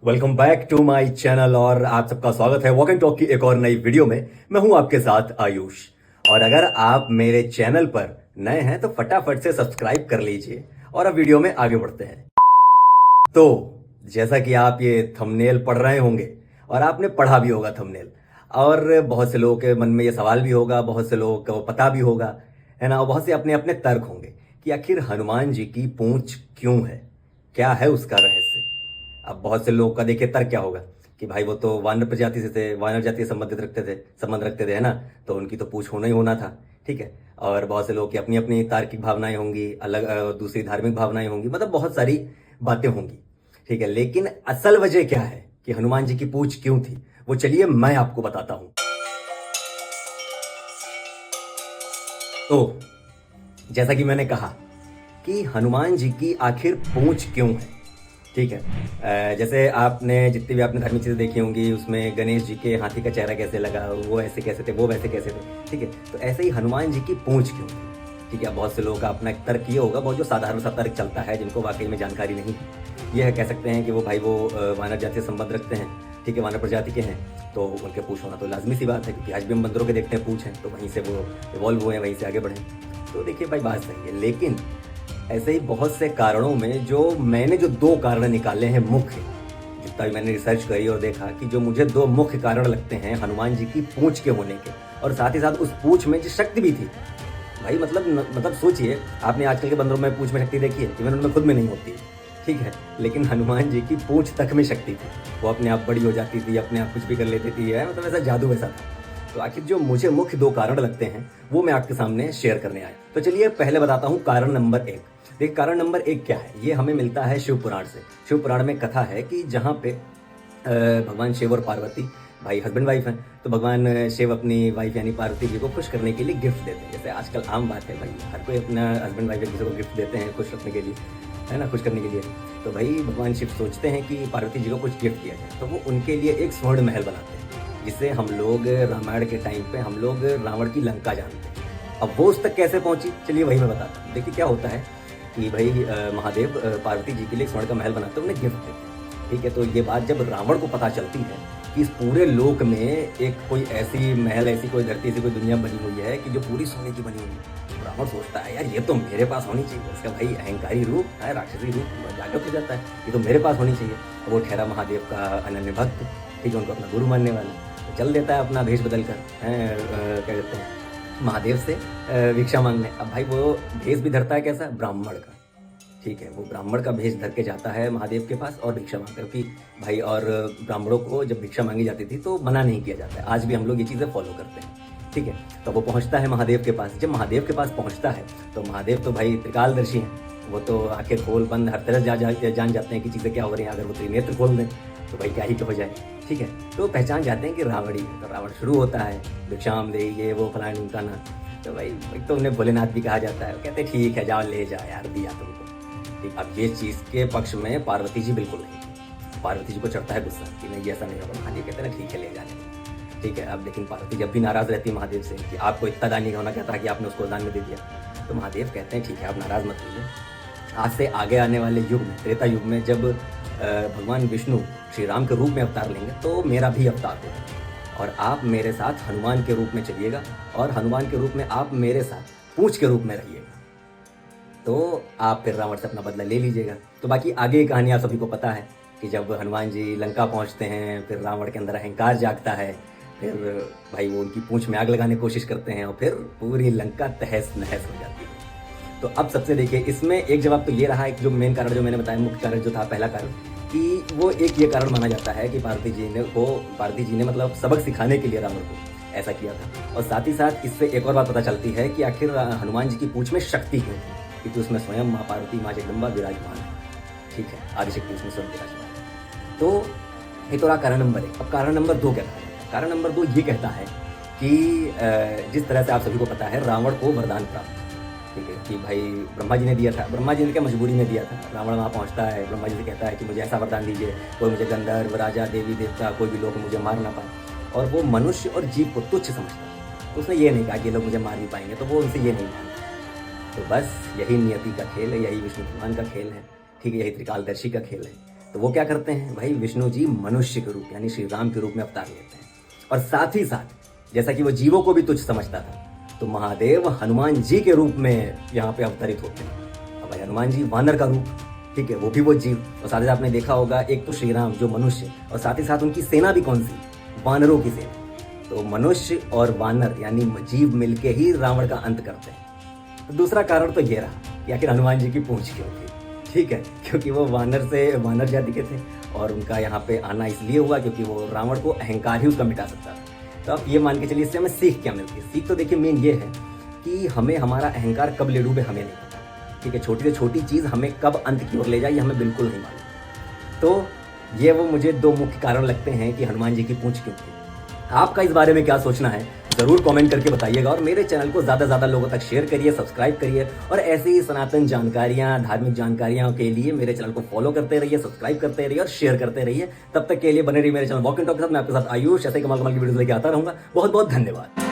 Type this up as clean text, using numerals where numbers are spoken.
Welcome back to my channel और आप सबका स्वागत है वॉक एंड टॉक की एक और नई वीडियो में। मैं हूं आपके साथ आयुष। और अगर आप मेरे चैनल पर नए हैं तो फटाफट से सब्सक्राइब कर लीजिए और अब वीडियो में आगे बढ़ते हैं। तो जैसा कि आप ये थंबनेल पढ़ रहे होंगे और आपने पढ़ा भी होगा थंबनेल, और बहुत से लोगों के मन में ये सवाल भी होगा, बहुत से लोगों को पता भी होगा, है ना। और बहुत से अपने अपने तर्क होंगे कि आखिर हनुमान जी की पूंछ क्यों है, क्या है उसका रहस्य। अब बहुत से लोगों का देखिए तर्क क्या होगा कि भाई वो तो वानर प्रजाति से थे, वानर जाति से संबंध रखते थे, है ना, तो उनकी तो पूछ होना ही होना था। ठीक है। और बहुत से लोगों की अपनी अपनी तार्किक भावनाएं होंगी, अलग दूसरी धार्मिक भावनाएं होंगी, मतलब बहुत सारी बातें होंगी। ठीक है, लेकिन असल वजह क्या है कि हनुमान जी की पूछ क्यों थी, वो चलिए मैं आपको बताता हूं। तो जैसा कि मैंने कहा कि हनुमान जी की आखिर पूंछ क्यों है। ठीक है। जैसे आपने जितनी भी आपने धार्मिक चीज़ें देखी होंगी उसमें गणेश जी के हाथी का चेहरा कैसे लगा, वो ऐसे कैसे थे, वो वैसे कैसे थे। ठीक है, तो ऐसे ही हनुमान जी की पूंछ क्यों थी। ठीक है, बहुत से लोगों का अपना एक तर्क ये होगा, बहुत जो साधारण सा तर्क चलता है जिनको वाकई में जानकारी नहीं है। ये है, कह सकते हैं कि वो भाई वो वानर जाति से संबंध रखते हैं। ठीक है, वानर प्रजाति के हैं तो उनके पूछ होना तो लाजमी सी बात है, क्योंकि आज भी हम बंदरों के देखते हैं पूछ हैं, तो वहीं से वो इवॉल्व हुए हैं, वहीं से आगे बढ़े। तो देखिए भाई बात सही है, लेकिन ऐसे ही बहुत से कारणों में जो मैंने जो दो कारण निकाले हैं मुख्य, जितना भी मैंने रिसर्च करी और देखा कि जो मुझे दो मुख्य कारण लगते हैं हनुमान जी की पूंछ के होने के, और साथ ही साथ उस पूंछ में जो शक्ति भी थी। भाई मतलब सोचिए, आपने आजकल के बंदरों में पूंछ में शक्ति देखी है, इवन उनमें खुद में नहीं होती है। ठीक है, लेकिन हनुमान जी की पूंछ तक में शक्ति थी, वो अपने आप बड़ी हो जाती थी, अपने आप कुछ भी कर लेती थी, है मतलब ऐसा जादू वैसा था। तो आखिर जो मुझे मुख्य दो कारण लगते हैं वो मैं आपके सामने शेयर करने आया। तो चलिए पहले बताता हूँ कारण नंबर एक। देखिए कारण नंबर एक क्या है, ये हमें मिलता है शिव पुराण से। शिव पुराण में कथा है कि जहाँ पे भगवान शिव और पार्वती भाई हस्बैंड वाइफ हैं, तो भगवान शिव अपनी वाइफ यानी पार्वती जी को खुश करने के लिए गिफ्ट देते हैं। जैसे आजकल आम बात है भाई, हर कोई अपना हस्बैंड वाइफ एक दूसरे को गिफ्ट देते हैं खुश रखने के लिए, है ना, खुश करने के लिए। तो भाई भगवान शिव सोचते हैं कि पार्वती जी को कुछ गिफ्ट किया जाए, तो वो उनके लिए एक स्वर्ण महल बनाते हैं, जिसे हम लोग रामायण के टाइम पे हम लोग रावण की लंका जानते हैं। अब वो उस तक कैसे पहुंची, चलिए वही मैं बताता हूँ। देखिए क्या होता है कि भाई महादेव पार्वती जी के लिए स्वर्ण का महल बनाते हैं, उन्हें गिफ्ट देते हैं। ठीक है, तो ये बात जब रावण को पता चलती है कि इस पूरे लोक में एक कोई ऐसी महल, ऐसी कोई धरती, ऐसी कोई दुनिया बनी हुई है कि जो पूरी सोने की बनी हुई है, तो रावण सोचता है यार ये तो मेरे पास होनी चाहिए। इसका भाई अहंकारी रूप है, राक्षसी रूप जागृत हो जाता है, ये तो मेरे पास होनी चाहिए। वो ठहरा महादेव का अनन्य भक्त, ठीक है, उनको अपना गुरु मानने वाला, तो चल देता है अपना भेष बदल कर, क्या कहते हैं, महादेव से भिक्षा मांगने। अब भाई वो भेष भी धरता है कैसा, ब्राह्मण का। ठीक है, वो ब्राह्मण का भेष धर के जाता है महादेव के पास और भिक्षा मांगता है कि भाई, और ब्राह्मणों को जब भिक्षा मांगी जाती थी तो मना नहीं किया जाता है, आज भी हम लोग ये चीज़ें फॉलो करते हैं। ठीक है, तो वो पहुंचता है महादेव के पास। जब महादेव के पास पहुंचता है तो महादेव तो भाई त्रिकालदर्शी हैं, वो तो आंखें खोल बंद हर तरह जान जाते हैं कि चीज़ें क्या हो रही हैं। अगर वो त्रिनेत्र खोल दें तो भाई क्या ही हो जाए। ठीक है, तो पहचान जाते हैं कि रावण ही है। तो रावण शुरू होता है भिक्षाम दे, ये वो फलान ढिमकाना। तो भाई एक तो उन्हें भोलेनाथ भी कहा जाता है, कहते हैं ठीक है जाओ ले जाओ यार, दिया तुमको। ठीक, अब ये चीज़ के पक्ष में पार्वती जी बिल्कुल नहीं। पार्वती जी को चढ़ता है गुस्सा कि नहीं ऐसा नहीं होगा। महादेव कहते हैं ठीक है ले जाने। ठीक है, अब लेकिन पार्वती जब भी नाराज़ रहती है महादेव से कि आपको इतना दान नहीं होना, कहता है कि आपने उसको दान में दे दिया। तो महादेव कहते हैं ठीक है आप नाराज़ मत होइए, आज से आगे आने वाले युग में, त्रेता युग में, जब भगवान विष्णु श्री राम के रूप में अवतार लेंगे तो मेरा भी अवतार होगा और आप मेरे साथ हनुमान के रूप में चलिएगा और हनुमान के रूप में आप मेरे साथ पूंछ के रूप में रहिएगा, तो आप फिर रावण से अपना बदला ले लीजिएगा। तो बाकी आगे की कहानी आप सभी को पता है कि जब हनुमान जी लंका पहुंचते हैं, फिर रावण के अंदर अहंकार जागता है, फिर भाई वो उनकी पूंछ में आग लगाने की कोशिश करते हैं और फिर पूरी लंका तहस नहस हो जाती है। तो अब सबसे देखिए इसमें एक जवाब तो ये रहा, एक जो मेन कारण जो मैंने बताया, मुख्य कारण जो था, पहला कारण कि वो एक ये कारण माना जाता है कि पार्वती जी ने मतलब सबक सिखाने के लिए रावण को ऐसा किया था। और साथ ही साथ इससे एक और बात पता चलती है कि आखिर हनुमान जी की पूंछ में शक्ति क्यों थी, क्योंकि उसमें स्वयं माँ पार्वती, माँ जगदम्बा विराजमान है। ठीक है, आदिशक्ति उसमें स्वयं विराजमान है। तो ये तो रहा कारण नंबर एक। अब कारण नंबर दो क्या कहा जाता है, कारण नंबर दो ये कहता है कि जिस तरह से आप सभी को पता है रावण को वरदान प्राप्त, ठीक है, कि भाई ब्रह्मा जी ने दिया था, ब्रह्मा जी ने क्या मजबूरी में दिया था। रावण वहाँ पहुँचता है, ब्रह्मा जी से कहता है कि मुझे ऐसा वरदान दीजिए, कोई मुझे गंधर्व, राजा, देवी देवता, कोई भी लोग मुझे मार ना पाए। और वो मनुष्य और जीव को तुच्छ समझता है, तो उसने ये नहीं कहा कि ये लोग मुझे मार भी पाएंगे, तो वो उनसे ये नहीं माना। तो बस यही नियति का खेल है, यही विष्णु भगवान का खेल है। ठीक है, यही त्रिकालदर्शी का खेल है। तो वो क्या करते हैं भाई, विष्णु जी मनुष्य के रूप यानी श्री राम के रूप में अवतार लेते हैं। और साथ ही साथ जैसा कि वो जीवों को भी तुच्छ समझता था, तो महादेव हनुमान जी के रूप में यहाँ पे अवतरित होते हैं। अब भाई हनुमान जी वानर का रूप, ठीक है, वो भी वो जीव। और साथ ही आपने देखा होगा, एक तो श्री राम जो मनुष्य, और साथ ही साथ उनकी सेना भी कौन सी, वानरों की सेना। तो मनुष्य और वानर यानी जीव मिलके ही रावण का अंत करते हैं। तो दूसरा कारण तो ये रहा कि आखिर हनुमान जी की पूंछ क्यों थी, ठीक है, क्योंकि वो वानर जाति के थे और उनका यहाँ पे आना इसलिए हुआ क्योंकि वो रावण को अहंकार ही उसका मिटा सकता था। तो आप ये मान के चलिए, इससे हमें सीख क्या मिलती है? सीख तो देखिए मेन ये है कि हमें हमारा अहंकार कब ले डूबे हमें नहीं पता, ठीक है। छोटी से छोटी चीज़ हमें कब अंत की ओर ले जाए ये हमें बिल्कुल नहीं मालूम। तो ये वो मुझे दो मुख्य कारण लगते हैं कि हनुमान जी की पूंछ क्यों थी। आपका इस बारे में क्या सोचना है ज़रूर कमेंट करके बताइएगा, और मेरे चैनल को ज़्यादा से ज़्यादा लोगों तक शेयर करिए, सब्सक्राइब करिए, और ऐसे ही सनातन जानकारियाँ, धार्मिक जानकारियों के लिए मेरे चैनल को फॉलो करते रहिए, सब्सक्राइब करते रहिए और शेयर करते रहिए। तब तक के लिए बने रहिए मेरे चैनल वॉक एंड टॉक के साथ। मैं आपके साथ आयुष ऐसे कमाल कमाल की वीडियोस लेके आता रहूँगा। बहुत बहुत धन्यवाद।